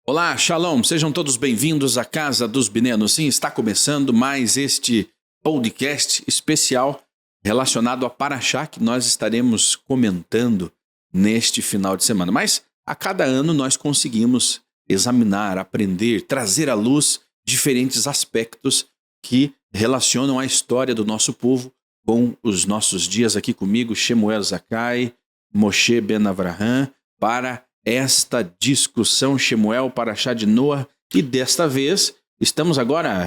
Olá, Shalom, sejam todos bem-vindos à Casa dos Binenos. Sim, está começando mais este podcast especial relacionado a Parashá que nós estaremos comentando neste final de semana. Mas a cada ano nós conseguimos examinar, aprender, trazer à luz diferentes aspectos que relacionam a história do nosso povo com os nossos dias. Aqui comigo, Shemuel Zakai, Moshe Ben Avraham, para esta discussão, Shemuel, Parashá de Noah, e desta vez estamos agora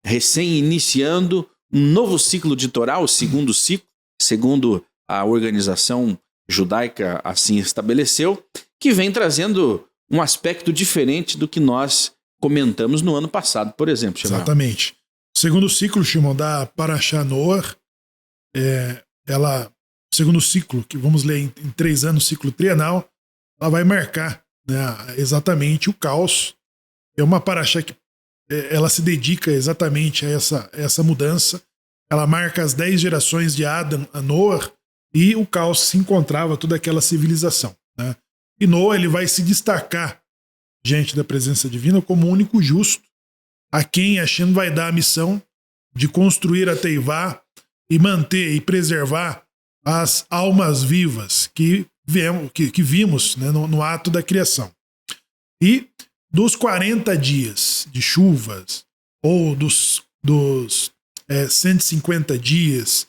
recém-iniciando um novo ciclo de Torá, o segundo ciclo, segundo a organização judaica assim estabeleceu, que vem trazendo um aspecto diferente do que nós comentamos no ano passado, por exemplo, Shemuel. Exatamente. O segundo ciclo, Shimon, da Parashá Noah, segundo ciclo, que vamos ler em 3 anos, ciclo trienal, ela vai marcar, né, exatamente o caos. É uma Parashá que ela se dedica exatamente a essa mudança. Ela marca as 10 gerações de Adam a Noah e o caos se encontrava toda aquela civilização, né? E Noah ele vai se destacar diante da presença divina como o único justo, a quem Hashem vai dar a missão de construir a Teivá e manter e preservar as almas vivas que vimos, né, no ato da criação. E dos 40 dias de chuvas, ou dos 150 dias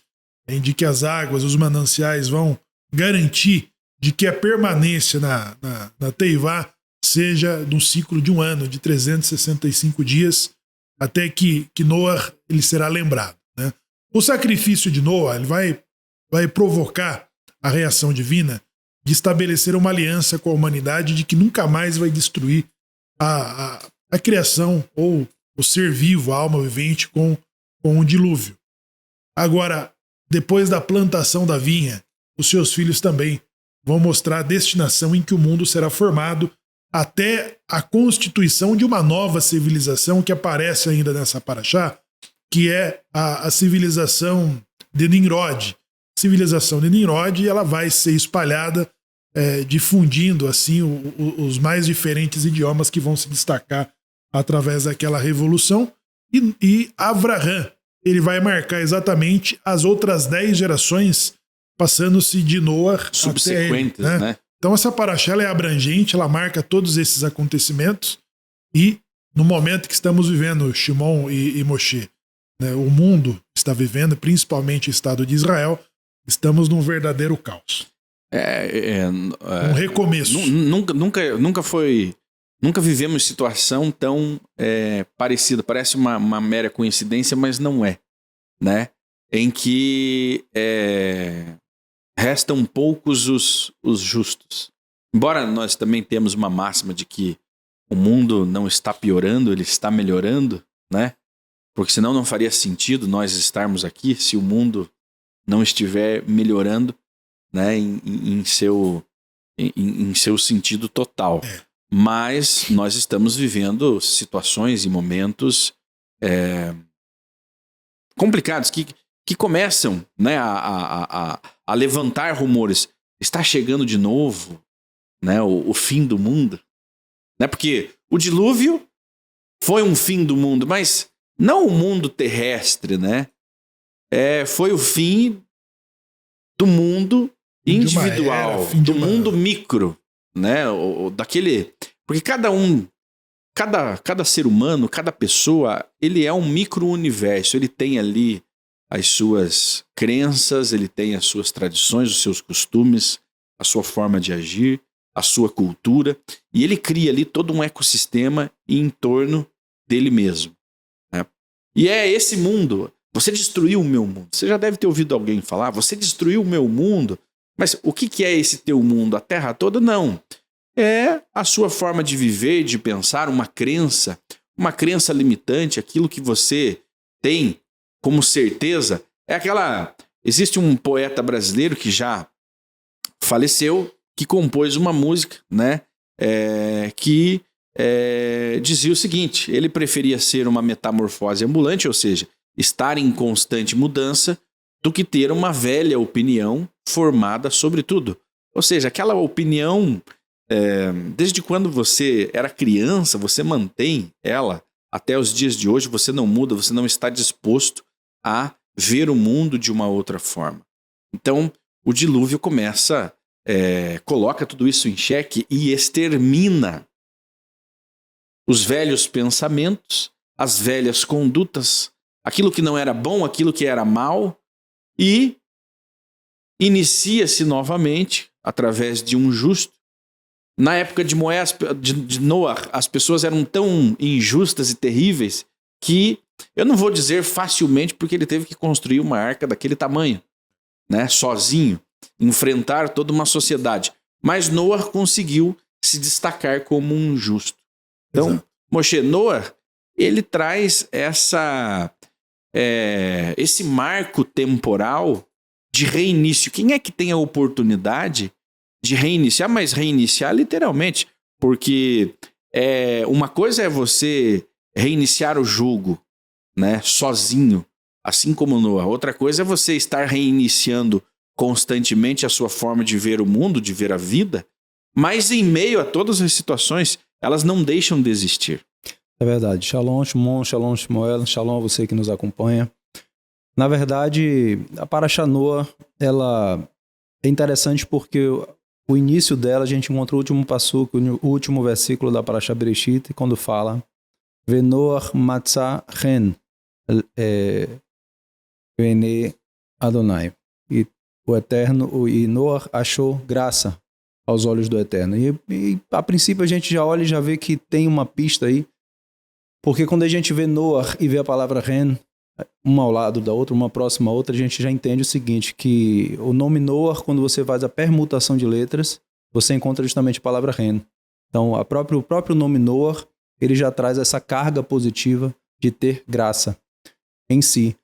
em de que as águas, os mananciais vão garantir de que a permanência na Teivá seja de um ciclo de um ano, de 365 dias, até que Noah ele será lembrado, né? O sacrifício de Noah ele vai provocar a reação divina de estabelecer uma aliança com a humanidade de que nunca mais vai destruir a criação ou o ser vivo, a alma vivente com o dilúvio. Agora, depois da plantação da vinha, os seus filhos também vão mostrar a destinação em que o mundo será formado até a constituição de uma nova civilização que aparece ainda nessa Parashá, que é a civilização de Nimrod. A civilização de Nimrod ela vai ser espalhada difundindo assim os mais diferentes idiomas que vão se destacar através daquela revolução, e Avraham ele vai marcar exatamente as outras 10 gerações, passando-se de Noah subsequentes, até ele, né? Então essa Parashá ela é abrangente, ela marca todos esses acontecimentos, e no momento que estamos vivendo, Shimon e Moshe, né, o mundo está vivendo, principalmente o Estado de Israel, estamos num verdadeiro caos. Um recomeço. Nunca vivemos situação tão parecida. Parece uma mera coincidência, mas não é, né? Em que restam poucos os justos. Embora nós também temos uma máxima de que o mundo não está piorando, ele está melhorando, né? Porque senão não faria sentido nós estarmos aqui se o mundo não estiver melhorando, né, em seu sentido total. Mas nós estamos vivendo situações e momentos complicados que começam, né, a levantar rumores. Está chegando de novo, né, o fim do mundo, né? Porque o dilúvio foi um fim do mundo, mas não o mundo terrestre, né? Foi o fim do mundo individual, do mundo micro, né? Porque cada ser humano, cada pessoa, ele é um micro-universo, ele tem ali as suas crenças, ele tem as suas tradições, os seus costumes, a sua forma de agir, a sua cultura, e ele cria ali todo um ecossistema em torno dele mesmo, né? E é esse mundo. Você destruiu o meu mundo. Você já deve ter ouvido alguém falar, você destruiu o meu mundo. Mas o que é esse teu mundo? A terra toda? Não. É a sua forma de viver, de pensar, uma crença limitante, aquilo que você tem como certeza. Existe um poeta brasileiro que já faleceu, que compôs uma música, né? Que dizia o seguinte: ele preferia ser uma metamorfose ambulante, ou seja, estar em constante mudança, do que ter uma velha opinião formada sobre tudo. Ou seja, aquela opinião desde quando você era criança, você mantém ela até os dias de hoje, você não muda, você não está disposto a ver o mundo de uma outra forma. Então, o dilúvio coloca tudo isso em xeque e extermina os velhos pensamentos, as velhas condutas, aquilo que não era bom, aquilo que era mal, e inicia-se novamente, através de um justo. Na época de Noé, as pessoas eram tão injustas e terríveis que, eu não vou dizer facilmente, porque ele teve que construir uma arca daquele tamanho, né, sozinho, enfrentar toda uma sociedade. Mas Noé conseguiu se destacar como um justo. Então, Noé, ele traz esse marco temporal de reinício. Quem é que tem a oportunidade de reiniciar? Mas reiniciar literalmente, porque uma coisa é você reiniciar o jogo, né, sozinho, assim como Noé. Outra coisa é você estar reiniciando constantemente a sua forma de ver o mundo, de ver a vida, mas em meio a todas as situações, elas não deixam de existir. É verdade. Shalom, Shimon, Shalom, Shmuel, Shalom a você que nos acompanha. Na verdade, a Parashá Noah, ela é interessante porque o início dela, a gente encontra o último passuco, o último versículo da Parashá Bereshit, quando fala Venoach matzah chen vene Adonai. E o Eterno, e Noah achou graça aos olhos do Eterno. E a princípio a gente já olha e já vê que tem uma pista aí, porque quando a gente vê Noah e vê a palavra ren, uma ao lado da outra, uma próxima a outra, a gente já entende o seguinte, que o nome Noah, quando você faz a permutação de letras, você encontra justamente a palavra ren. Então, o próprio nome Noah, ele já traz essa carga positiva de ter graça em si.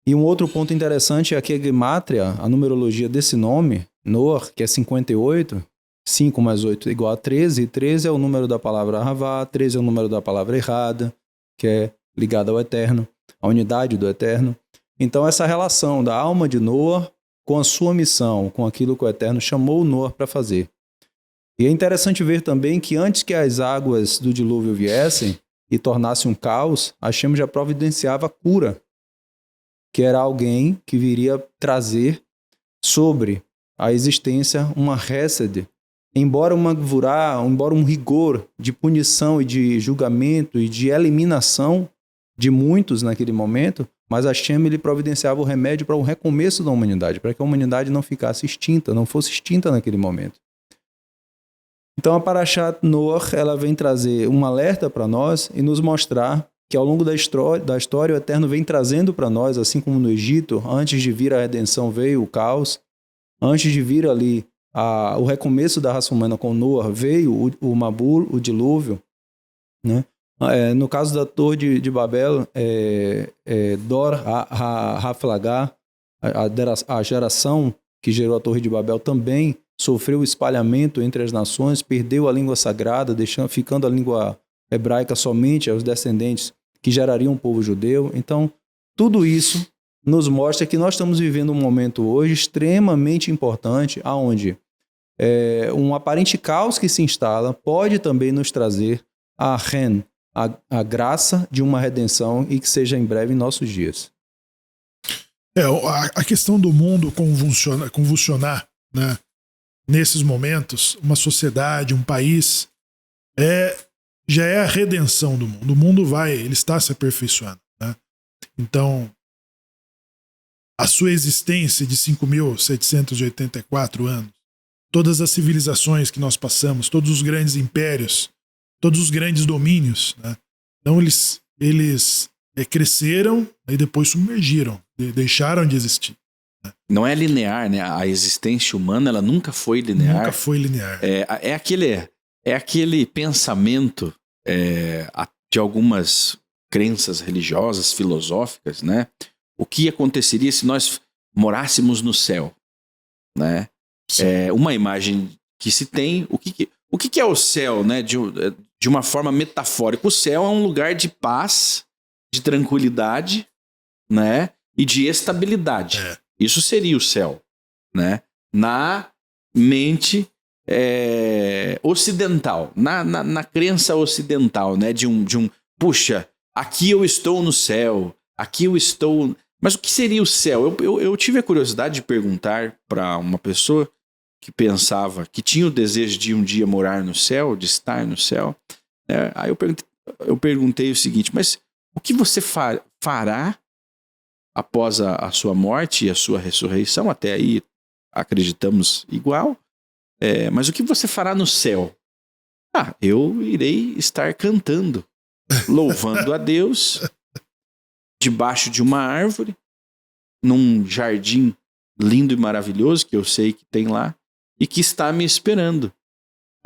E um outro ponto interessante é que a gemátria, a numerologia desse nome, Noah, que é 58, 5 mais 8 igual a 13, e 13 é o número da palavra Havá, 13 é o número da palavra errada, que é ligada ao Eterno, a unidade do Eterno. Então, essa relação da alma de Noah com a sua missão, com aquilo que o Eterno chamou Noah para fazer. E é interessante ver também que antes que as águas do dilúvio viessem e tornassem um caos, Hashem já providenciava a cura, que era alguém que viria trazer sobre a existência uma hesed, embora um rigor de punição e de julgamento e de eliminação de muitos naquele momento, mas Hashem ele providenciava o remédio para o recomeço da humanidade, para que a humanidade não ficasse extinta, não fosse extinta naquele momento. Então a Parashat Noah, ela vem trazer um alerta para nós e nos mostrar que ao longo da história o Eterno vem trazendo para nós, assim como no Egito, antes de vir a redenção veio o caos, antes de vir ali o recomeço da raça humana com Noah, veio o Mabul, o dilúvio, né? No caso da Torre de Babel, Dor HaFlagá, a geração que gerou a Torre de Babel também sofreu o espalhamento entre as nações, perdeu a língua sagrada, ficando a língua hebraica somente aos descendentes que gerariam o povo judeu. Então, tudo isso nos mostra que nós estamos vivendo um momento hoje extremamente importante, onde um aparente caos que se instala pode também nos trazer a graça de uma redenção e que seja em breve em nossos dias. A questão do mundo convulsionar, né, nesses momentos, uma sociedade, um país, já é a redenção do mundo. O mundo ele está se aperfeiçoando, né? Então, a sua existência de 5.784 anos, todas as civilizações que nós passamos, todos os grandes impérios, todos os grandes domínios, né? Então eles cresceram e depois submergiram, deixaram de existir. Né? Não é linear, né? A existência humana, ela nunca foi linear. Nunca foi linear. É aquele pensamento de algumas crenças religiosas, filosóficas, né? O que aconteceria se nós morássemos no céu, né? Uma imagem que se tem. O que é o céu, né? De uma forma metafórica. O céu é um lugar de paz, de tranquilidade, né? E de estabilidade. Isso seria o céu, né? Na mente ocidental, na crença ocidental, né? De um, puxa, aqui eu estou no céu, aqui eu estou... Mas o que seria o céu? Eu tive a curiosidade de perguntar para uma pessoa que pensava, que tinha o desejo de um dia morar no céu, de estar no céu. Né? Aí eu perguntei o seguinte, mas o que você fará após a sua morte e a sua ressurreição? Até aí acreditamos igual. Mas o que você fará no céu? Eu irei estar cantando, louvando a Deus, debaixo de uma árvore, num jardim lindo e maravilhoso que eu sei que tem lá e que está me esperando.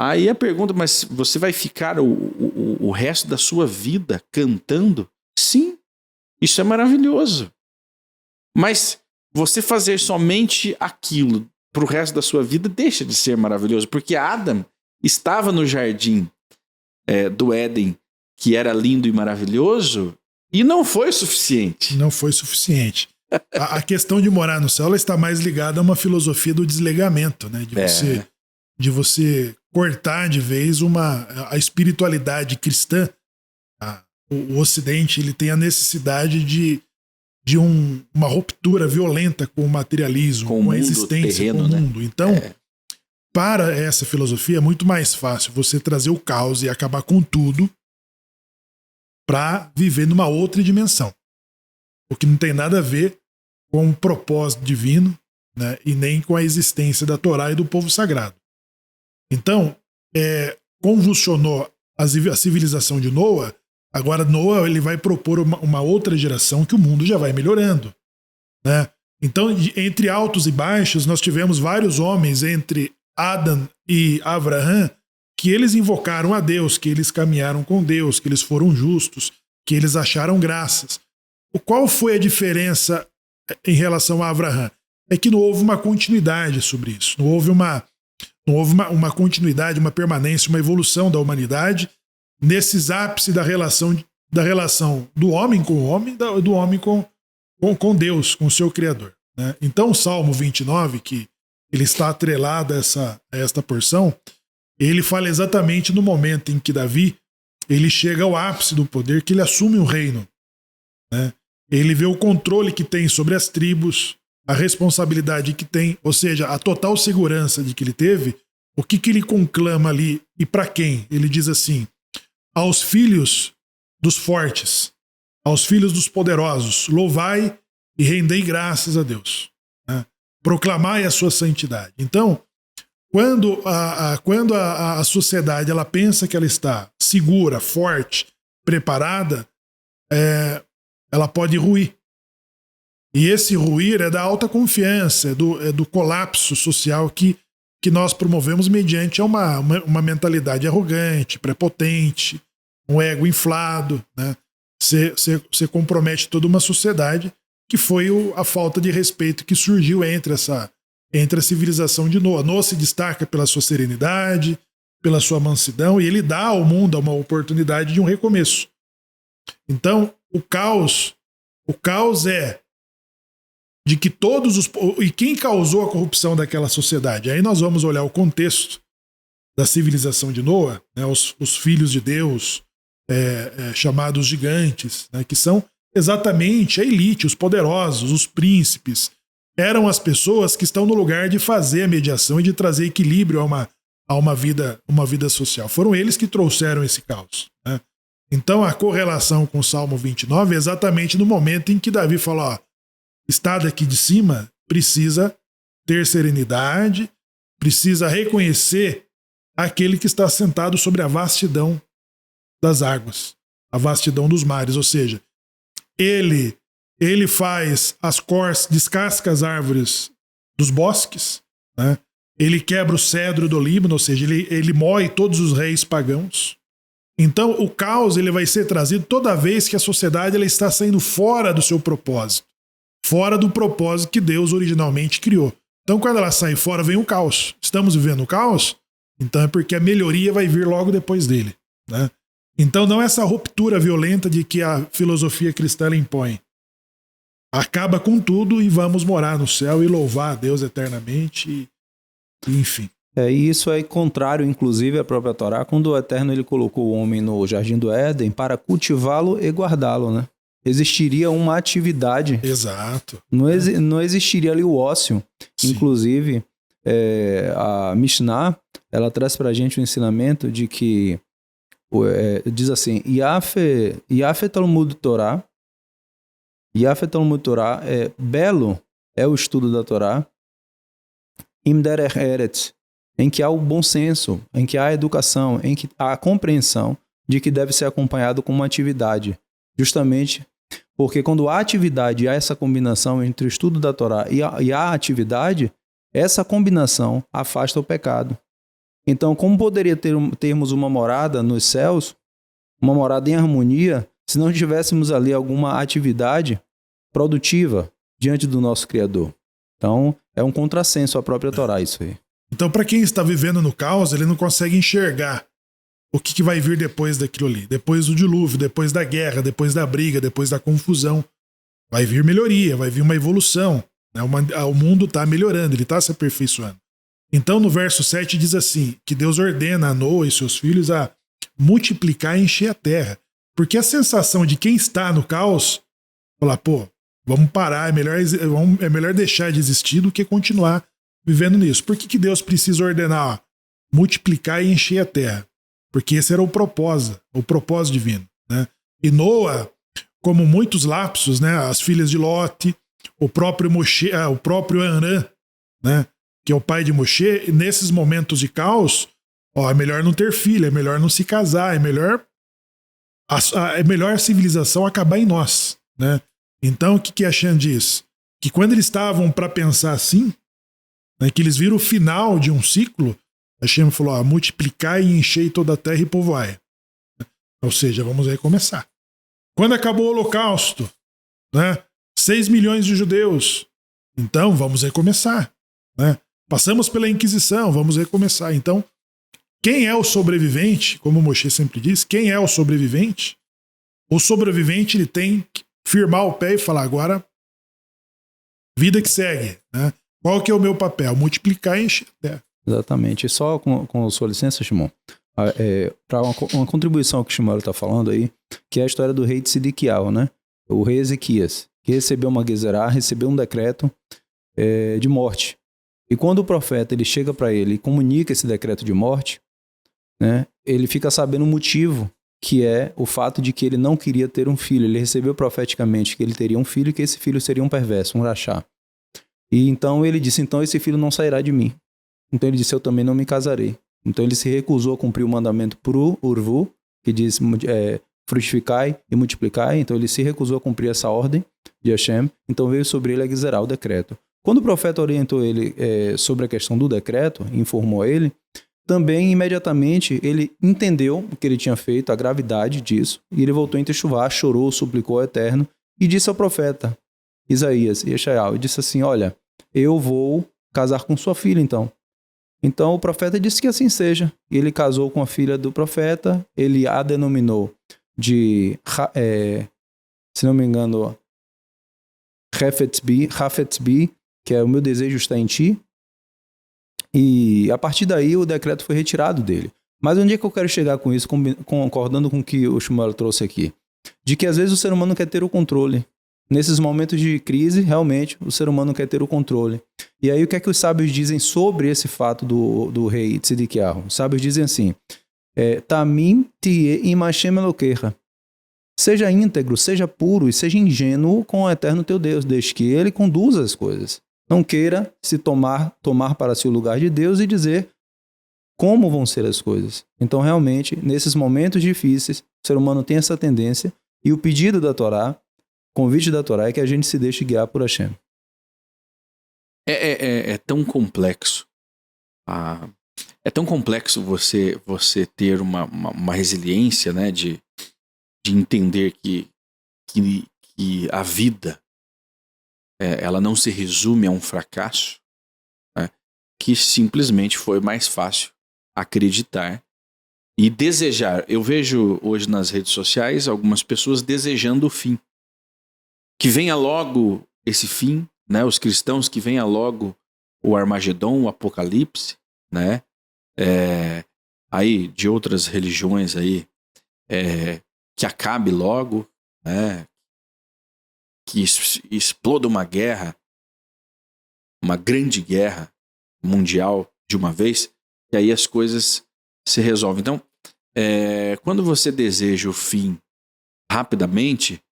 Aí a pergunta, mas você vai ficar o resto da sua vida cantando? Sim, isso é maravilhoso. Mas você fazer somente aquilo para o resto da sua vida deixa de ser maravilhoso, porque Adão estava no jardim do Éden, que era lindo e maravilhoso, e não foi suficiente. Não foi suficiente. A questão de morar no céu ela está mais ligada a uma filosofia do desligamento, né? De você cortar de vez a espiritualidade cristã. O Ocidente ele tem a necessidade de uma ruptura violenta com o materialismo, com a existência, terreno, com o mundo. Né? Então, para essa filosofia é muito mais fácil você trazer o caos e acabar com tudo para viver numa outra dimensão. O que não tem nada a ver com o propósito divino, né, e nem com a existência da Torá e do povo sagrado. Então, convulsionou a civilização de Noa. Agora Noa ele vai propor uma outra geração que o mundo já vai melhorando. Né? Então, entre altos e baixos, nós tivemos vários homens entre Adão e Abraão que eles invocaram a Deus, que eles caminharam com Deus, que eles foram justos, que eles acharam graças. Qual foi a diferença em relação a Abraão? É que não houve uma continuidade sobre isso. Não houve uma continuidade, uma permanência, uma evolução da humanidade nesses ápices da relação do homem com o homem, do homem com Deus, com o seu Criador. Né? Então o Salmo 29, que ele está atrelado a esta porção, ele fala exatamente no momento em que Davi ele chega ao ápice do poder, que ele assume o reino. Né? Ele vê o controle que tem sobre as tribos, a responsabilidade que tem, ou seja, a total segurança de que ele teve. O que ele conclama ali e para quem? Ele diz assim: aos filhos dos fortes, aos filhos dos poderosos, louvai e rendei graças a Deus. Né? Proclamai a sua santidade. Então, quando a sociedade ela pensa que ela está segura, forte, preparada, ela pode ruir. E esse ruir é da alta confiança, é do colapso social que nós promovemos mediante uma mentalidade arrogante, prepotente, um ego inflado. Né? Você compromete toda uma sociedade, que foi a falta de respeito que surgiu entre a civilização de Noa. Noa se destaca pela sua serenidade, pela sua mansidão, e ele dá ao mundo uma oportunidade de um recomeço. Então, o caos é de que e quem causou a corrupção daquela sociedade? Aí nós vamos olhar o contexto da civilização de Noa, né, os filhos de Deus, chamados gigantes, né, que são exatamente a elite, os poderosos, os príncipes, eram as pessoas que estão no lugar de fazer a mediação e de trazer equilíbrio a uma vida social. Foram eles que trouxeram esse caos. Né? Então a correlação com o Salmo 29 é exatamente no momento em que Davi fala: está daqui de cima, precisa ter serenidade, precisa reconhecer aquele que está sentado sobre a vastidão das águas, a vastidão dos mares, ou seja, ele faz descasca as árvores dos bosques, né? Ele quebra o cedro do Líbano, ou seja, ele moe todos os reis pagãos. Então o caos ele vai ser trazido toda vez que a sociedade ela está saindo fora do seu propósito, fora do propósito que Deus originalmente criou. Então quando ela sai fora vem o caos. Estamos vivendo o caos? Então é porque a melhoria vai vir logo depois dele. Né? Então não é essa ruptura violenta de que a filosofia cristã impõe. Acaba com tudo e vamos morar no céu e louvar a Deus eternamente, enfim. E isso é contrário, inclusive, à própria Torá, quando o Eterno ele colocou o homem no Jardim do Éden para cultivá-lo e guardá-lo, né? Existiria uma atividade. Exato. Não existiria ali o ócio. Sim. Inclusive, a Mishnah, ela traz para a gente o ensinamento de que, diz assim, Yafe Talmud Torah, belo é o estudo da Torá, Im Derech Eretz, em que há o bom senso, em que há a educação, em que há a compreensão de que deve ser acompanhado com uma atividade. Justamente porque quando há atividade e há essa combinação entre o estudo da Torá e a atividade, essa combinação afasta o pecado. Então, como poderia termos uma morada nos céus, uma morada em harmonia, se não tivéssemos ali alguma atividade produtiva diante do nosso Criador? Então, é um contrassenso à própria Torá isso aí. Então, para quem está vivendo no caos, ele não consegue enxergar o que vai vir depois daquilo ali. Depois do dilúvio, depois da guerra, depois da briga, depois da confusão. Vai vir melhoria, vai vir uma evolução. Né? O mundo está melhorando, ele está se aperfeiçoando. Então, no verso 7 diz assim, que Deus ordena a Noa e seus filhos a multiplicar e encher a terra. Porque a sensação de quem está no caos, falar, vamos parar, é melhor deixar de existir do que continuar vivendo nisso. Por que Deus precisa ordenar multiplicar e encher a terra? Porque esse era o propósito divino. Né? E Noa, como muitos lapsos, né, as filhas de Lote, o próprio Anrã, né, que é o pai de Moshe, nesses momentos de caos, é melhor não ter filho, é melhor não se casar, é melhor a civilização acabar em nós. Né? Então, o que Hashem diz? Que quando eles estavam para pensar assim, né, que eles viram o final de um ciclo, Hashem falou, multiplicai e enchei toda a terra e povoai. Ou seja, vamos recomeçar. Quando acabou o Holocausto, né, 6 milhões de judeus, então vamos recomeçar. Né? Passamos pela Inquisição, vamos recomeçar. Então, quem é o sobrevivente, como o Moshe sempre diz, quem é o sobrevivente? O sobrevivente ele tem que firmar o pé e falar, agora, vida que segue. Né? Qual que é o meu papel? Multiplicar e encher a terra. Exatamente. E só com sua licença, Shimon, para uma contribuição ao que o Shimon está falando aí, que é a história do rei de Sidiquial, né? O rei Ezequias, que recebeu uma gezerá, recebeu um decreto de morte. E quando o profeta ele chega para ele e comunica esse decreto de morte, né, ele fica sabendo o motivo, que é o fato de que ele não queria ter um filho. Ele recebeu profeticamente que ele teria um filho e que esse filho seria um perverso, um rachá. E então ele disse, então esse filho não sairá de mim. Então ele disse, eu também não me casarei. Então ele se recusou a cumprir o mandamento pro Urvu, que diz frutificai e multiplicai. Então ele se recusou a cumprir essa ordem de Hashem. Então veio sobre ele a Gezerá, o decreto. Quando o profeta orientou ele sobre a questão do decreto, informou ele, também imediatamente ele entendeu o que ele tinha feito, a gravidade disso, e ele voltou em Techuvá, chorou, suplicou ao Eterno e disse ao profeta Isaías, Yeshayahu, e disse assim, olha, eu vou casar com sua filha então. Então o profeta disse que assim seja. Ele casou com a filha do profeta, ele a denominou de, se não me engano, Hafetzbi, que é o meu desejo está em ti. E a partir daí o decreto foi retirado dele. Mas onde é que eu quero chegar com isso, concordando com o que o Shmuel trouxe aqui? De que às vezes o ser humano quer ter o controle. Nesses momentos de crise, realmente, o ser humano quer ter o controle. E aí, o que é que os sábios dizem sobre esse fato do rei Tzidkiyahu? Os sábios dizem assim, Tamim tie im Hashem Elokecha. Seja íntegro, seja puro e seja ingênuo com o eterno teu Deus, desde que ele conduza as coisas. Não queira se tomar para si o lugar de Deus e dizer como vão ser as coisas. Então, realmente, nesses momentos difíceis, o ser humano tem essa tendência e o pedido da Torá, o convite da Torá é que a gente se deixe guiar por Hashem. É tão complexo. É tão complexo você ter uma resiliência, né, de entender que a vida ela não se resume a um fracasso, né, que simplesmente foi mais fácil acreditar e desejar. Eu vejo hoje nas redes sociais algumas pessoas desejando o fim. Que venha logo esse fim, né? Os cristãos, que venha logo o Armagedon, o Apocalipse, né? Aí de outras religiões aí, que acabe logo, né? Que exploda uma guerra, uma grande guerra mundial de uma vez, e aí as coisas se resolvem. Então, quando você deseja o fim rapidamente,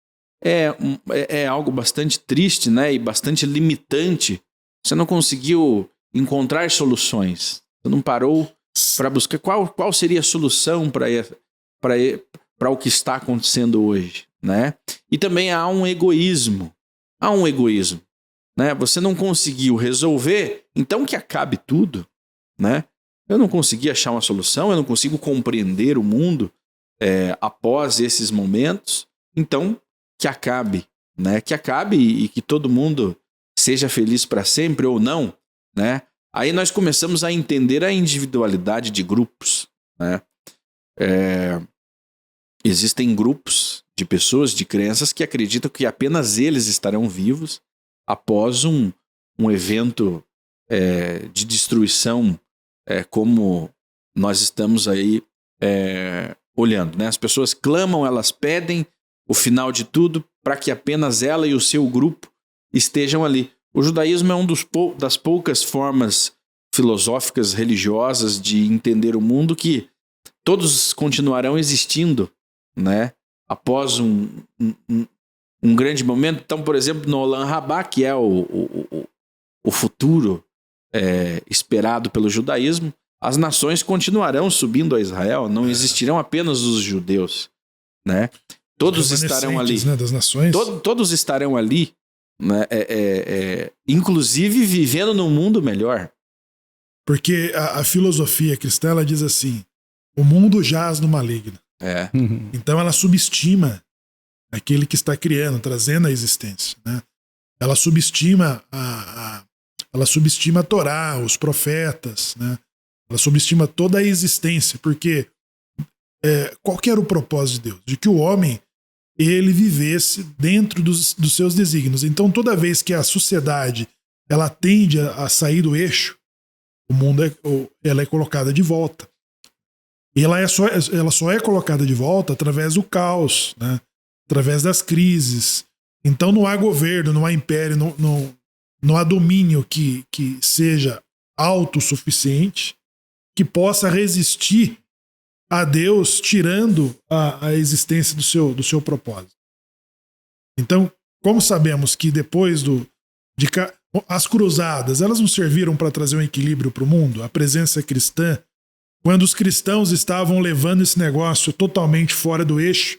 é algo bastante triste, né? E bastante limitante. Você não conseguiu encontrar soluções. Você não parou para buscar qual seria a solução para o que está acontecendo hoje, né? E também há um egoísmo. Né? Você não conseguiu resolver, então que acabe tudo, né? Eu não consegui achar uma solução, eu não consigo compreender o mundo após esses momentos, então que acabe, né? Que acabe e que todo mundo seja feliz para sempre ou não, né? Aí nós começamos a entender a individualidade de grupos, né? Existem grupos de pessoas, de crenças que acreditam que apenas eles estarão vivos após um evento de destruição como nós estamos aí olhando, né? As pessoas clamam, elas pedem o final de tudo para que apenas ela e o seu grupo estejam ali. O judaísmo é das poucas formas filosóficas, religiosas de entender o mundo que todos continuarão existindo, né? Após um grande momento. Então, por exemplo, no Olam Rabá, que é o futuro esperado pelo judaísmo, as nações continuarão subindo a Israel, não existirão apenas os judeus, né? Todos estarão ali. Né, das nações. Todos estarão ali, né? Inclusive vivendo num mundo melhor. Porque a filosofia cristã, ela diz assim: o mundo jaz no maligno. Então ela subestima aquele que está criando, trazendo a existência, né? Ela subestima ela subestima a Torá, os profetas, né? Ela subestima toda a existência, porque qual que era o propósito de Deus? De que o homem ele vivesse dentro dos seus desígnios. Então toda vez que a sociedade ela tende a sair do eixo, o mundo ela é colocada de volta. E ela só é colocada de volta através do caos, né? Através das crises. Então não há governo, não há império, não há domínio que seja autossuficiente, que possa resistir a Deus tirando a existência do seu propósito. Então, como sabemos que depois as cruzadas, elas não serviram para trazer um equilíbrio para o mundo? A presença cristã, quando os cristãos estavam levando esse negócio totalmente fora do eixo,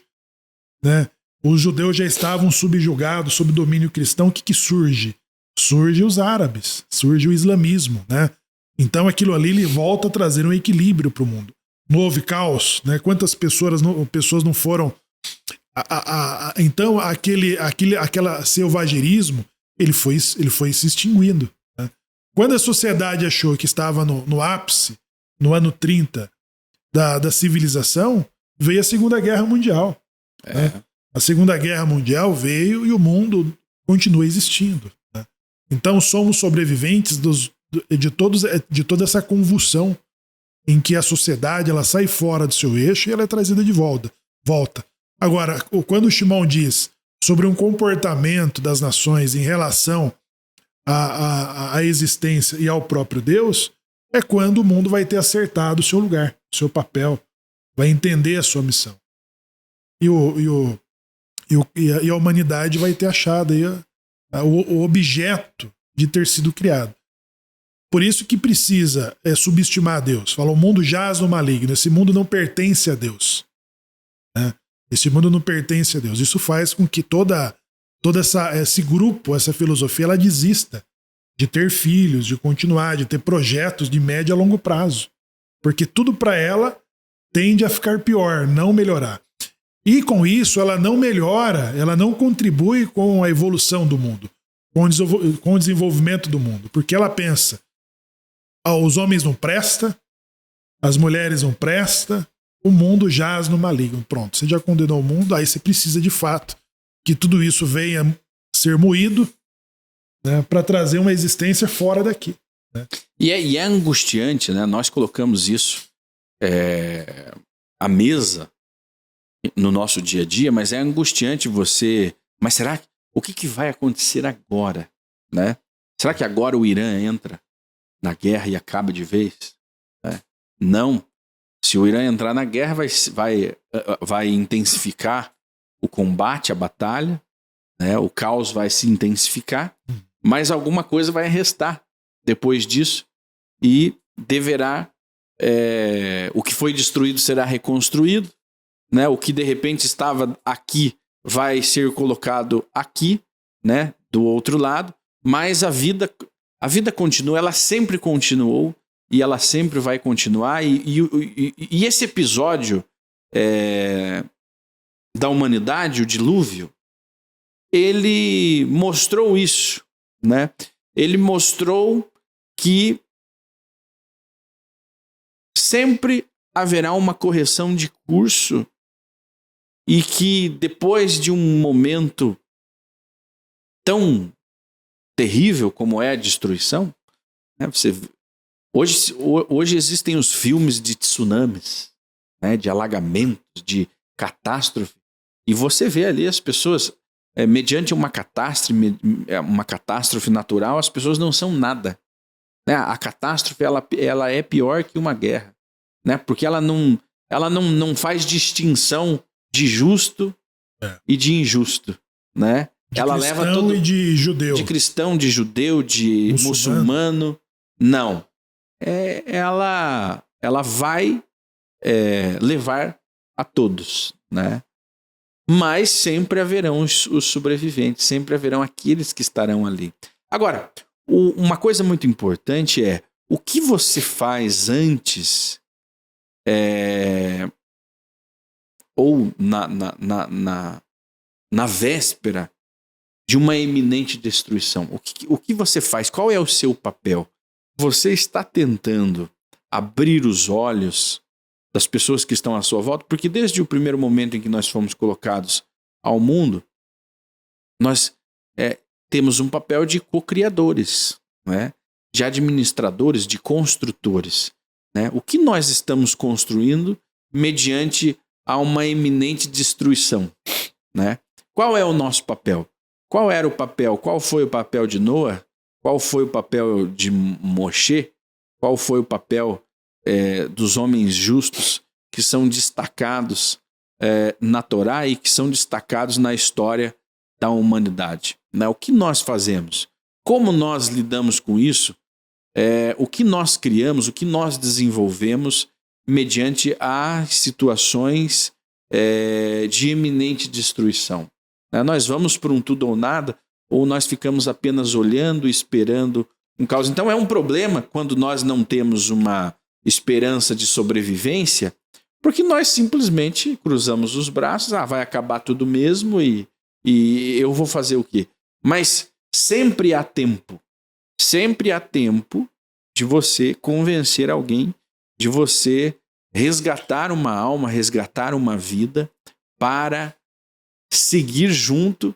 né? Os judeus já estavam subjugados sob domínio cristão. O que surge? Surge os árabes, surge o islamismo, né? Então aquilo ali ele volta a trazer um equilíbrio para o mundo. Não houve caos, né? Quantas pessoas não foram... Então aquele selvagerismo ele foi se extinguindo, né? Quando a sociedade achou que estava no ápice, no ano 30 da civilização, veio a Segunda Guerra Mundial, né? A Segunda Guerra Mundial veio e o mundo continua existindo, né? Então somos sobreviventes de toda essa convulsão em que a sociedade ela sai fora do seu eixo e ela é trazida de volta. Agora, quando o Shimon diz sobre um comportamento das nações em relação à existência e ao próprio Deus, é quando o mundo vai ter acertado o seu lugar, o seu papel, vai entender a sua missão. E a humanidade vai ter achado aí o objeto de ter sido criado. Por isso que precisa subestimar a Deus. Fala, o mundo jaz no maligno. Esse mundo não pertence a Deus, né? Esse mundo não pertence a Deus. Isso faz com que todo esse grupo, essa filosofia, ela desista de ter filhos, de continuar, de ter projetos de médio a longo prazo. Porque tudo para ela tende a ficar pior, não melhorar. E com isso ela não melhora, ela não contribui com a evolução do mundo, com o desenvolvimento do mundo. Porque ela pensa, os homens não prestam, as mulheres não prestam, o mundo jaz no maligno. Pronto, você já condenou o mundo, aí você precisa de fato que tudo isso venha ser moído, né, para trazer uma existência fora daqui. né? E é angustiante, né? Nós colocamos isso à mesa no nosso dia a dia, mas é angustiante você... Mas será que... O que vai acontecer agora, né? Será que agora o Irã entra na guerra e acaba de vez? Não. Se o Irã entrar na guerra, vai intensificar o combate, a batalha, né? O caos vai se intensificar, mas alguma coisa vai restar depois disso e deverá... o que foi destruído será reconstruído, né? O que de repente estava aqui vai ser colocado aqui, né? Do outro lado, mas a vida continua, ela sempre continuou e ela sempre vai continuar. E esse episódio da humanidade, o dilúvio, ele mostrou isso, né? Ele mostrou que sempre haverá uma correção de curso e que depois de um momento tão terrível como é a destruição, né? Hoje existem os filmes de tsunamis, né? De alagamentos, de catástrofe, e você vê ali as pessoas, mediante uma catástrofe natural, as pessoas não são nada, né? A catástrofe ela é pior que uma guerra, né? Porque ela não faz distinção de justo e de injusto, né? Ela leva todo... e de judeu. De cristão, de judeu, de muçulmano. Não. Ela vai levar a todos, né? Mas sempre haverão os sobreviventes, sempre haverão aqueles que estarão ali. Agora, uma coisa muito importante é o que você faz antes ou na véspera de uma iminente destruição. O que você faz? Qual é o seu papel? Você está tentando abrir os olhos das pessoas que estão à sua volta? Porque desde o primeiro momento em que nós fomos colocados ao mundo, nós temos um papel de co-criadores, né? De administradores, de construtores, né? O que nós estamos construindo mediante a uma iminente destruição, né? Qual é o nosso papel? Qual era o papel? Qual foi o papel de Noé? Qual foi o papel de Moshe? Qual foi o papel dos homens justos que são destacados na Torá e que são destacados na história da humanidade, né? O que nós fazemos? Como nós lidamos com isso? O que nós criamos, o que nós desenvolvemos mediante a situações de iminente destruição. Nós vamos por um tudo ou nada, ou nós ficamos apenas olhando, esperando um caos. Então é um problema quando nós não temos uma esperança de sobrevivência, porque nós simplesmente cruzamos os braços, vai acabar tudo mesmo e eu vou fazer o quê? Mas sempre há tempo de você convencer alguém, de você resgatar uma alma, resgatar uma vida para seguir junto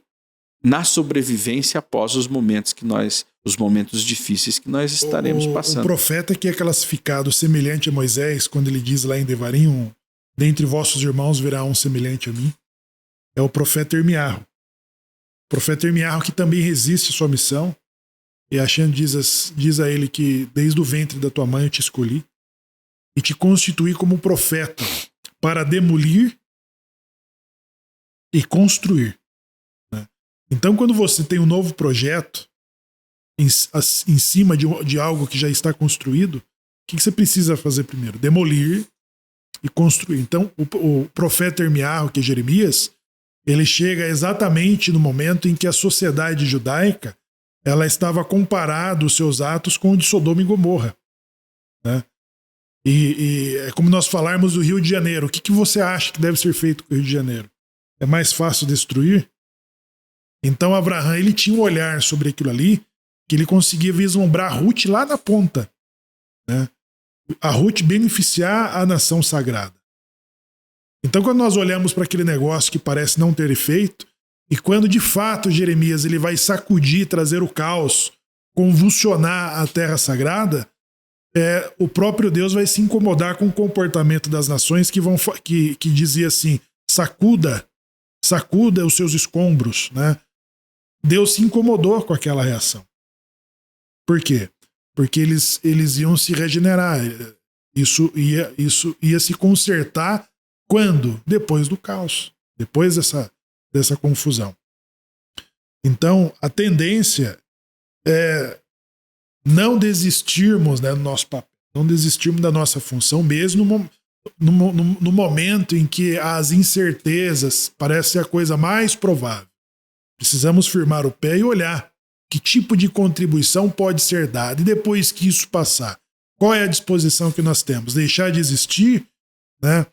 na sobrevivência após os momentos difíceis que nós estaremos passando. O profeta que é classificado semelhante a Moisés, quando ele diz lá em Devarim, dentre vossos irmãos virá um semelhante a mim, é o profeta Irmiarro. O profeta Irmiarro que também resiste à sua missão, e Hashem diz a ele que desde o ventre da tua mãe eu te escolhi e te constituí como profeta para demolir e construir, né? Então, quando você tem um novo projeto em cima de algo que já está construído, o que você precisa fazer primeiro? Demolir e construir. Então, o profeta Irmiarro, que é Jeremias, ele chega exatamente no momento em que a sociedade judaica ela estava comparando os seus atos com o de Sodoma e Gomorra, né? E é como nós falarmos do Rio de Janeiro. O que você acha que deve ser feito com o Rio de Janeiro? É mais fácil destruir? Então Abraão ele tinha um olhar sobre aquilo ali que ele conseguia vislumbrar a Ruth lá na ponta, né? A Ruth beneficiar a nação sagrada. Então quando nós olhamos para aquele negócio que parece não ter efeito, e quando de fato Jeremias ele vai sacudir, trazer o caos convulsionar a terra sagrada, o próprio Deus vai se incomodar com o comportamento das nações que dizia assim, sacuda os seus escombros, né? Deus se incomodou com aquela reação. Por quê? Porque eles iam se regenerar. Isso ia se consertar quando? Depois do caos. Depois dessa confusão. Então, a tendência é não desistirmos, né, do nosso papel, não desistirmos da nossa função, mesmo no momento em que as incertezas parecem a coisa mais provável. Precisamos firmar o pé e olhar que tipo de contribuição pode ser dada. E depois que isso passar, qual é a disposição que nós temos? Deixar de existir, né,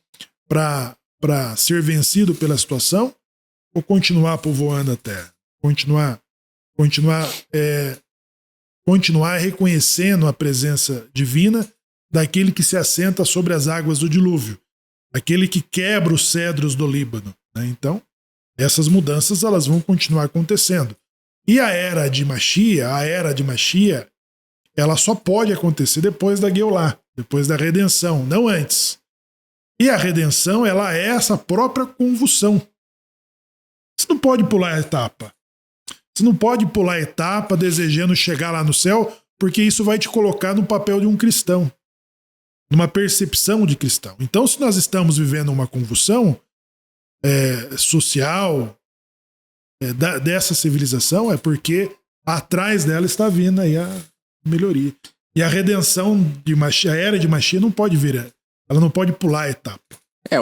para ser vencido pela situação, ou continuar povoando a terra? Continuar reconhecendo a presença divina daquele que se assenta sobre as águas do dilúvio, aquele que quebra os cedros do Líbano, né? Então, essas mudanças elas vão continuar acontecendo. E a era de Mashiach, ela só pode acontecer depois da Geulah, depois da redenção, não antes. E a redenção, ela é essa própria convulsão. Você não pode pular a etapa. Você não pode pular a etapa desejando chegar lá no céu, porque isso vai te colocar no papel de um cristão, numa percepção de cristão. Então, se nós estamos vivendo uma convulsão social dessa civilização, é porque atrás dela está vindo aí a melhoria. E a redenção de Mashiach, a era de Mashiach não pode vir, ela não pode pular a etapa.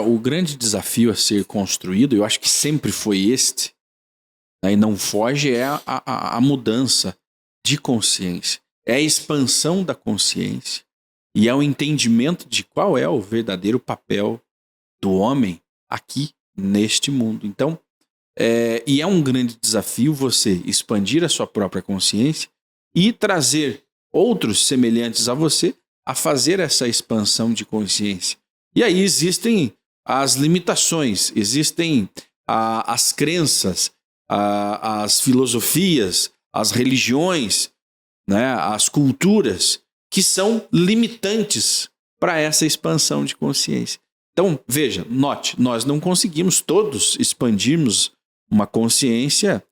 O grande desafio a ser construído, eu acho que sempre foi este, e não foge, é a mudança de consciência. É a expansão da consciência e é o entendimento de qual é o verdadeiro papel do homem aqui neste mundo. Então, e é um grande desafio você expandir a sua própria consciência e trazer outros semelhantes a você a fazer essa expansão de consciência. E aí existem as limitações, existem as crenças, as filosofias, as religiões, né, as culturas que são limitantes para essa expansão de consciência. Então, veja, note, nós não conseguimos todos expandirmos uma consciência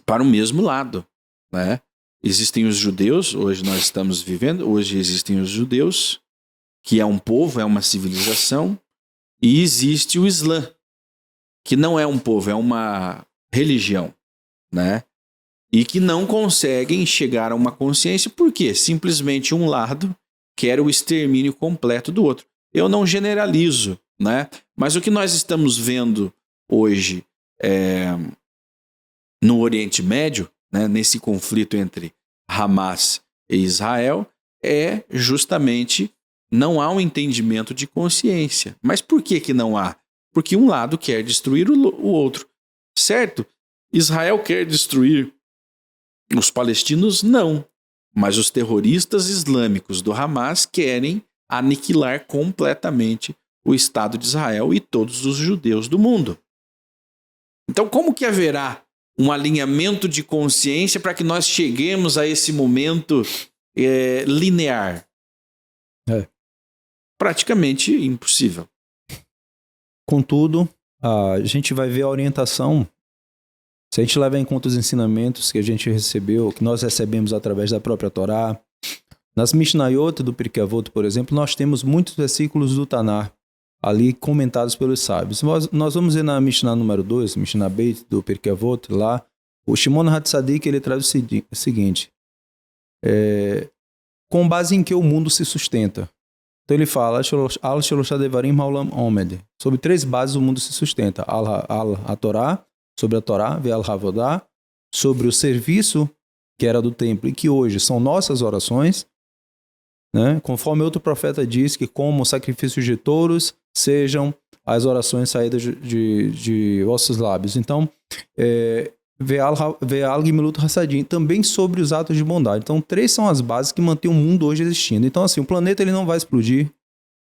para o mesmo lado, né? Existem os judeus, hoje nós estamos vivendo, hoje existem os judeus, que é um povo, é uma civilização, e existe o Islã, que não é um povo, é uma religião, né? E que não conseguem chegar a uma consciência, porque simplesmente um lado quer o extermínio completo do outro. Eu não generalizo, né? Mas o que nós estamos vendo hoje no Oriente Médio, né, nesse conflito entre Hamas e Israel, é justamente não há um entendimento de consciência. Mas por que não há? Porque um lado quer destruir o outro. Certo? Israel quer destruir os palestinos? Não. Mas os terroristas islâmicos do Hamas querem aniquilar completamente o Estado de Israel e todos os judeus do mundo. Então, como que haverá um alinhamento de consciência para que nós cheguemos a esse momento linear? Praticamente impossível. Contudo, a gente vai ver a orientação, se a gente levar em conta os ensinamentos que a gente recebeu, que nós recebemos através da própria Torá. Nas Mishnayot do Pirkei Avot, por exemplo, nós temos muitos versículos do Tanar ali comentados pelos sábios. Nós vamos ver na Mishnah número 2, Mishnah Beit do Pirkei Avot, lá, o Shimon HaTzadik, ele traz o seguinte, com base em que o mundo se sustenta. Então ele fala, sobre 3 bases o mundo se sustenta. A Torá, sobre a Torá, Ve'al-Havodá, sobre o serviço que era do templo e que hoje são nossas orações, né? Conforme outro profeta diz que como sacrifícios de touros sejam as orações saídas de vossos lábios. Então, Ve'al Gemilut Hassadim, também sobre os atos de bondade. Então, 3 são as bases que mantêm o mundo hoje existindo. Então, assim, o planeta ele não vai explodir.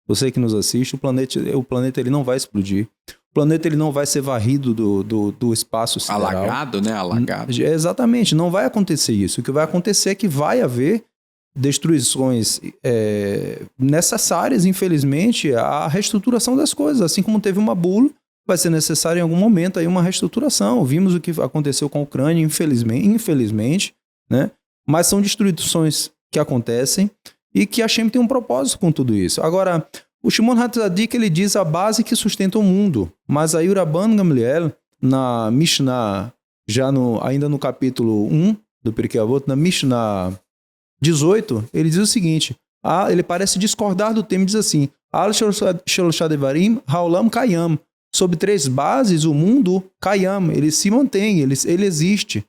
Você que nos assiste, o planeta ele não vai explodir. planeta ele não vai ser varrido do espaço sideral. Alagado, né? Alagado. Exatamente, não vai acontecer isso. O que vai acontecer é que vai haver destruições necessárias, infelizmente, à reestruturação das coisas. Assim como teve uma bula, vai ser necessário em algum momento aí uma reestruturação. Vimos o que aconteceu com a Ucrânia, infelizmente, né? Mas são destruições que acontecem e que a Hashem tem um propósito com tudo isso. Agora, o Shimon HaTzadik, ele diz a base que sustenta o mundo, mas aí o Rabban Gamliel, na Mishnah, ainda no capítulo 1 do Pirkei Avot, na Mishnah 18, ele diz o seguinte, ele parece discordar do tema e diz assim, Al Shelosha Devarim Haolam Kayam, sobre 3 bases o mundo Kayam, ele se mantém, ele existe.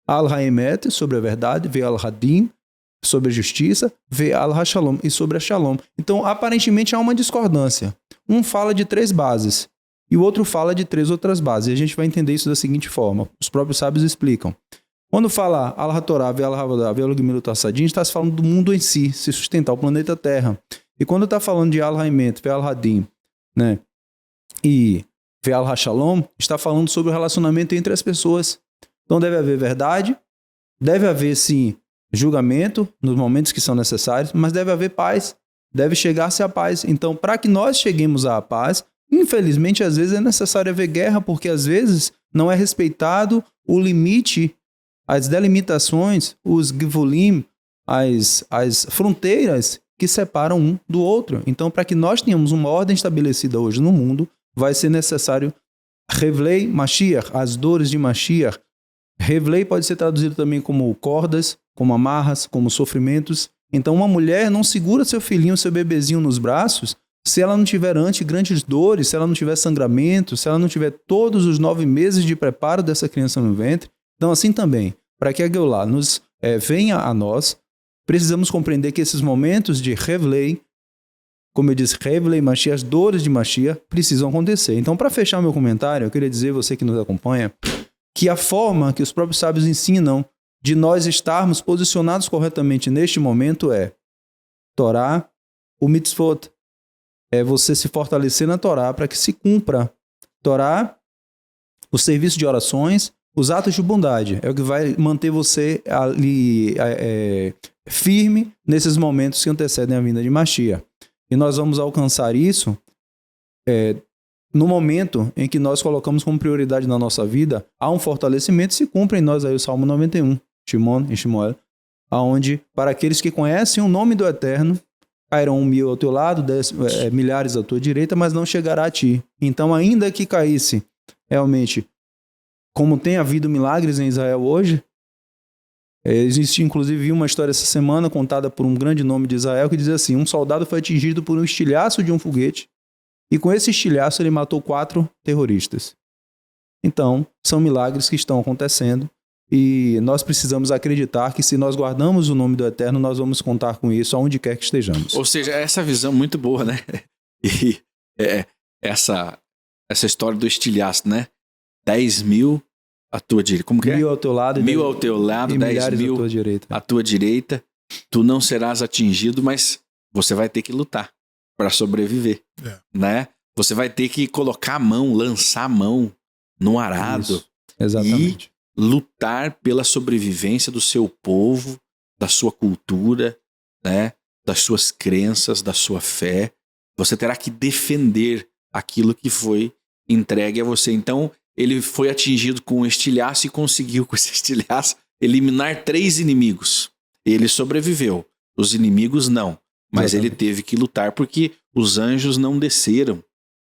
Al Haemet, sobre a verdade, Ve Al Hadim, sobre a justiça, Ve Al Hashalom, e sobre a Shalom. Então, aparentemente há uma discordância. Um fala de 3 bases e o outro fala de 3 outras bases. E a gente vai entender isso da seguinte forma. Os próprios sábios explicam. Quando fala Al-Hatorá, Ve Al-Havadá, Ve Al-Gemilut Assadin, está se falando do mundo em si, se sustentar o planeta Terra. E quando está falando de Al-Haemet, Ve Al-Hadim, né, e Ve Al-Hashalom, está falando sobre o relacionamento entre as pessoas. Então deve haver verdade, deve haver sim julgamento nos momentos que são necessários, mas deve haver paz, deve chegar-se à paz. Então, para que nós cheguemos à paz, infelizmente, às vezes é necessário haver guerra, porque às vezes não é respeitado o limite, as delimitações, os givulim, as fronteiras que separam um do outro. Então, para que nós tenhamos uma ordem estabelecida hoje no mundo, vai ser necessário Revlei Mashiach, as dores de Mashiach. Revlei pode ser traduzido também como cordas, como amarras, como sofrimentos. Então, uma mulher não segura seu filhinho, seu bebezinho nos braços, se ela não tiver antes grandes dores, se ela não tiver sangramento, se ela não tiver todos os 9 meses de preparo dessa criança no ventre. Então, assim também, para que a Geulah venha a nós, precisamos compreender que esses momentos de Revlei, como eu disse, Revlei Mashiach, as dores de Mashiach, precisam acontecer. Então, para fechar meu comentário, eu queria dizer, você que nos acompanha, que a forma que os próprios sábios ensinam de nós estarmos posicionados corretamente neste momento é Torá, o mitzvot. É você se fortalecer na Torá para que se cumpra. Torá, o serviço de orações, os atos de bondade. É o que vai manter você ali firme nesses momentos que antecedem a vinda de Mashiach. E nós vamos alcançar isso no momento em que nós colocamos como prioridade na nossa vida, há um fortalecimento, se cumpre em nós aí o Salmo 91, Shimon e Shmuel, aonde, para aqueles que conhecem o nome do Eterno, cairão 1.000 ao teu lado, 10 milhares à tua direita, mas não chegará a ti. Então, ainda que caísse, realmente, como tem havido milagres em Israel hoje, existe inclusive uma história essa semana contada por um grande nome de Israel que diz assim, um soldado foi atingido por um estilhaço de um foguete, e com esse estilhaço ele matou 4 terroristas. Então, são milagres que estão acontecendo e nós precisamos acreditar que se nós guardamos o nome do Eterno, nós vamos contar com isso aonde quer que estejamos. Ou seja, essa visão muito boa, né? E essa história do estilhaço, né? 10.000 à tua direita. Como que é? 1.000 ao teu lado. 1.000 ao teu lado, 10.000 à tua direita. Tu não serás atingido, mas você vai ter que lutar para sobreviver, né? Você vai ter que colocar a mão, lançar a mão no arado. Isso. Exatamente. E lutar pela sobrevivência do seu povo, da sua cultura, né? Das suas crenças, da sua fé. Você terá que defender aquilo que foi entregue a você. Então, ele foi atingido com um estilhaço e conseguiu, com esse estilhaço, eliminar 3 inimigos. Ele sobreviveu. Os inimigos não. Mas ele teve que lutar porque os anjos não desceram,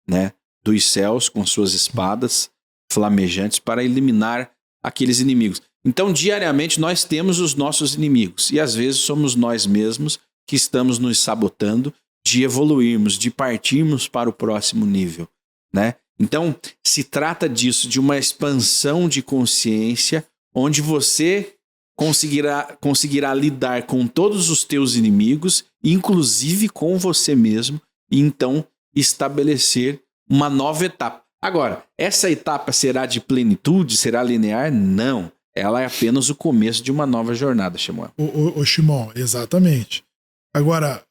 né, dos céus com suas espadas flamejantes para eliminar aqueles inimigos. Então, diariamente, nós temos os nossos inimigos. E às vezes somos nós mesmos que estamos nos sabotando de evoluirmos, de partirmos para o próximo nível, né? Então, se trata disso, de uma expansão de consciência, onde você conseguirá lidar com todos os teus inimigos, inclusive com você mesmo, e então estabelecer uma nova etapa. Agora, essa etapa será de plenitude? Será linear? Não. Ela é apenas o começo de uma nova jornada, Shimon. O Shimon, exatamente. Agora,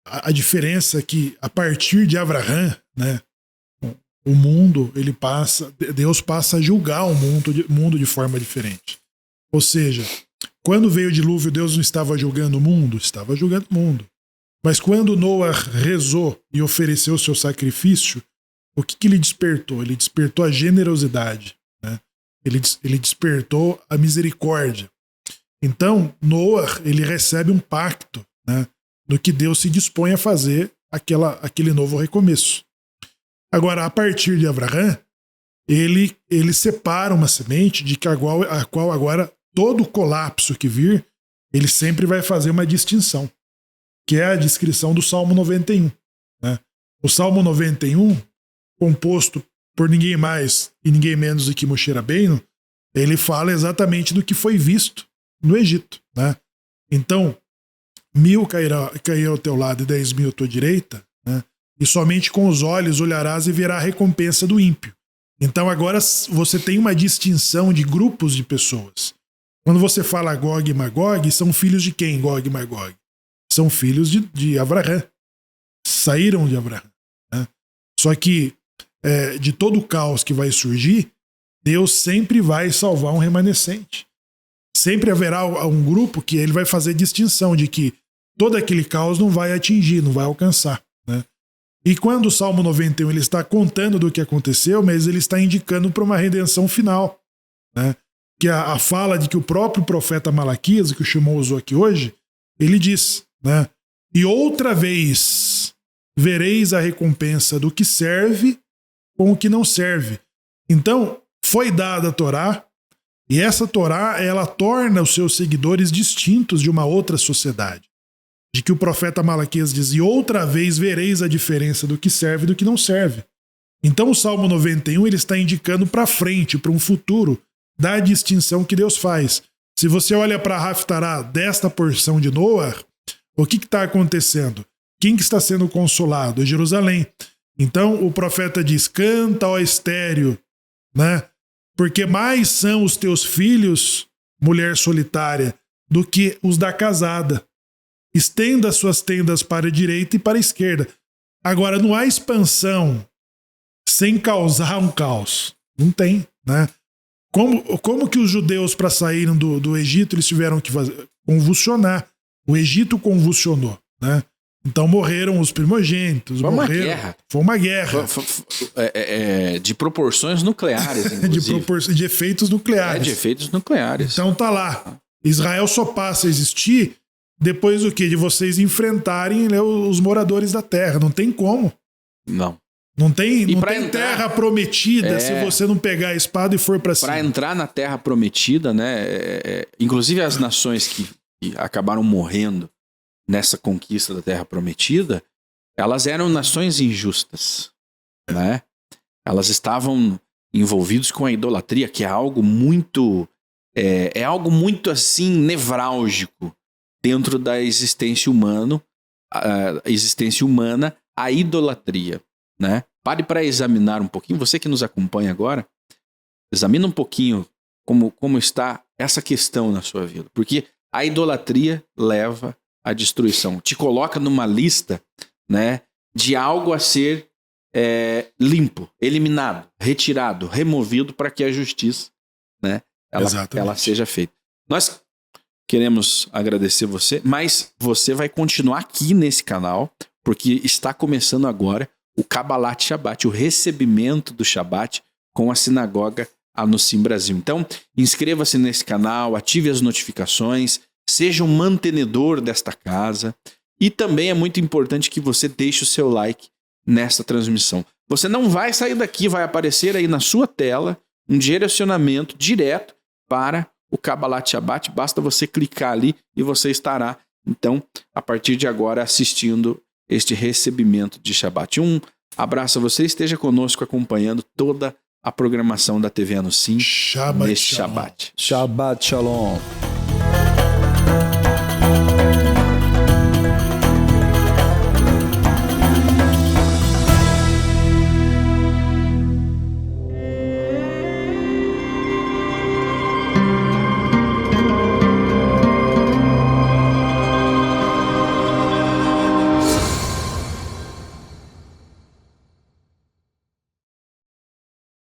a diferença é que a partir de Abraham, né, o mundo, Deus passa a julgar o mundo de forma diferente. Ou seja, quando veio o dilúvio, Deus não estava julgando o mundo? Estava julgando o mundo. Mas quando Noé rezou e ofereceu o seu sacrifício, o que ele despertou? Ele despertou a generosidade, né? Ele despertou a misericórdia. Então, Noé, ele recebe um pacto, né, do que Deus se dispõe a fazer aquele novo recomeço. Agora, a partir de Abraão, ele separa uma semente a qual agora todo colapso que vir, ele sempre vai fazer uma distinção, que é a descrição do Salmo 91. Né? O Salmo 91, composto por ninguém mais e ninguém menos do que Moshe Rabbeinu, ele fala exatamente do que foi visto no Egito. Né? Então, 1.000 cairá ao teu lado e 10.000 à tua direita, né? E somente com os olhos olharás e verá a recompensa do ímpio. Então agora você tem uma distinção de grupos de pessoas. Quando você fala Gog e Magog, são filhos de quem, Gog e Magog? São filhos de Abraão. Saíram de Abraão. Né? Só que de todo o caos que vai surgir, Deus sempre vai salvar um remanescente. Sempre haverá um grupo que ele vai fazer distinção de que todo aquele caos não vai atingir, não vai alcançar. Né? E quando o Salmo 91 ele está contando do que aconteceu, mas ele está indicando para uma redenção final. Né? Que a fala de que o próprio profeta Malaquias, que o Shimon usou aqui hoje, ele diz, né? E outra vez vereis a recompensa do que serve com o que não serve. Então, foi dada a Torá, e essa Torá, ela torna os seus seguidores distintos de uma outra sociedade. De que o profeta Malaquias diz, e outra vez vereis a diferença do que serve e do que não serve. Então o Salmo 91 ele está indicando para frente, para um futuro, da distinção que Deus faz. Se você olha para a Haftará desta porção de Noé, o que está acontecendo? Quem que está sendo consolado? É Jerusalém. Então o profeta diz, canta, ó estéreo, né? Porque mais são os teus filhos, mulher solitária, do que os da casada. Estenda suas tendas para a direita e para a esquerda. Agora, não há expansão sem causar um caos. Não tem, né? Como que os judeus, para saírem do Egito, eles tiveram que convulsionar? O Egito convulsionou, né? Então morreram os primogênitos. Foi uma guerra. Foi uma guerra. De proporções nucleares, inclusive. De efeitos nucleares. De efeitos nucleares. Então tá lá. Israel só passa a existir depois do quê? De vocês enfrentarem, né, os moradores da terra. Não tem como. Não. Não tem terra prometida se você não pegar a espada e for para cima. Para entrar na terra prometida, né? Inclusive as nações que acabaram morrendo nessa conquista da terra prometida, elas eram nações injustas, né? Elas estavam envolvidas com a idolatria, que é algo muito assim nevrálgico dentro da existência humana, a idolatria, né? Pare para examinar um pouquinho, você que nos acompanha agora, examina um pouquinho como está essa questão na sua vida, porque a idolatria leva à destruição, te coloca numa lista, né, de algo a ser limpo, eliminado, retirado, removido para que a justiça, né, ela seja feita. Nós queremos agradecer você, mas você vai continuar aqui nesse canal, porque está começando agora o Kabbalat Shabbat, o recebimento do Shabbat com a sinagoga Anusim Brasil. Então, inscreva-se nesse canal, ative as notificações, seja um mantenedor desta casa e também é muito importante que você deixe o seu like nesta transmissão. Você não vai sair daqui, vai aparecer aí na sua tela um direcionamento direto para o Kabbalat Shabbat, basta você clicar ali e você estará, então, a partir de agora, assistindo este recebimento de Shabbat. Um abraço a você, esteja conosco acompanhando toda a programação da TV Anusim neste Shabbat. Shabbat Shalom.